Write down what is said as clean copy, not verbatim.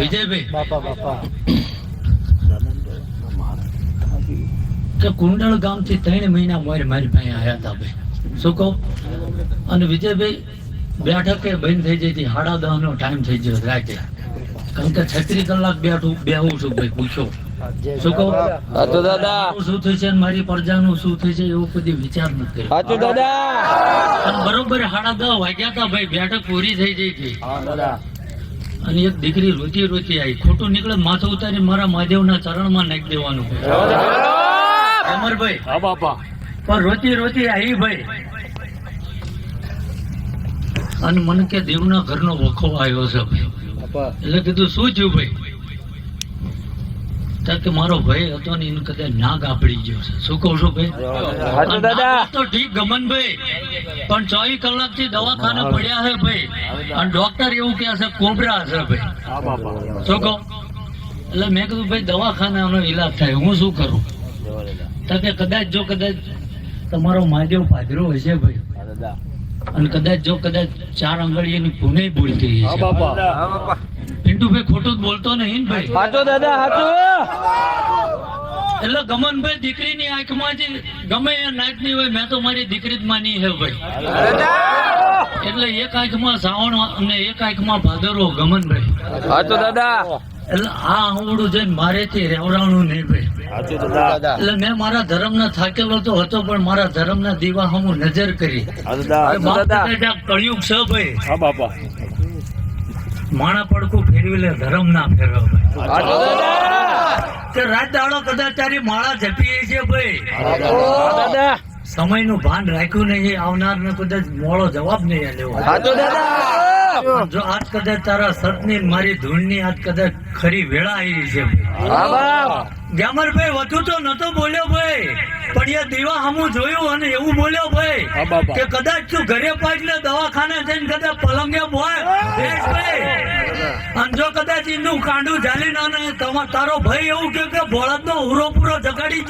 વિજયભાઈ કે કુંડળ ગામ થી 3 મહિના મારી પાસે આવ્યા હતા ભાઈ. શું કહું? અને વિજયભાઈ બેઠકે બંધ થઈ જતી 10:30 નો ટાઈમ થઈ ગયો રાતે. કારણ કે 36 કલાક બેહું છું ભાઈ. પૂછો શું કહું? શું થશે મારી પ્રજાનું શું થશે એવો કદી વિચાર નથી કર્યો. બરોબર 10:30 વાગ્યા હતા ભાઈ. બેઠક પૂરી થઈ જઈ હતી અને એક દીકરી રોતી રોતી આવી. ખોટું નીકળે માથું ઉતારી મારા મહાદેવના ચરણમાં નાખી દેવાનું. અમરભાઈ હા બાપા. પણ રોતી રોતી આવી ભાઈ. અને મને કે દેવના ઘરનો વખો આવ્યો છે ભાઈ. એટલે કીધું શું થયું ભાઈ? કે મારો ભાઈ હતો ને એને કદાચ નાગ આપડી ગયો છે. શું કહું છું ભાઈ? તો ઠીક ગમનભાઈ, પણ 24 કલાક થી દવાખાને પડ્યા છે ભાઈ. અને ડોક્ટર એવું કે છે કોબરા છે ભાઈ. શું કહું? એટલે મેં કીધું ભાઈ દવાખાનાનો ઈલાજ થાય, હું શું કરું? કે કદાચ તમારો મહાદેવ પાદરો હશે ભાઈ, અને કદાચ 4 આંગળીની પુને બોલતી હશે. પિન્ટુભાઈ ખોટું જ બોલતો નહીં ને ભાઈ? સાચો દાદા સાચું. એટલે ગમનભાઈ દીકરીની આંખમાંથી ગમે એ નાચની હોય, મેં તો મારી દીકરી જ માની છે ભાઈ. એટલે એક આંખમાં શ્રાવણ અને એક આંખમાં ભાદરવો ગમનભાઈ. સાચો દાદા. એટલે આ આવડું જઈને મારેથી રેવરાણું નહીં ભાઈ. એટલે મેં મારા ધર્મના થાકેલો તો હતો, પણ મારા ધર્મના દીવા હું નજર કરી. કળિયુગ છે ભાઈ. હા બાપા. માણા પડકું ફેરવી લે, ધર્મ ના ફેરવ ભાઈ. રાત દાડો કદાચ તારી માળા જપીએ છે ભાઈ. સમય નું ભાન રાખ્યું નહીં, આવનાર ને કદાચ મોડો જવાબ નહીં લેવો. જો આજ કદાચ તારા સતની મારી ધૂળની આજ કદાચ ખરી વેળા આવી છે. ગ્યામરભાઈ વધુ તો નતો બોલ્યો ભાઈ, પણ એ દીવા હમું જોયું અને એવું બોલ્યો ભાઈ કે કદાચ તું ઘરે પાછલે દવાખાને જઈને કદાચ પલંગે બોય અને જો કદાચ એનું કાંડું ઝાલી ના તારો ભાઈ એવું કે બળદ નો ઉરો પૂરો જગાડી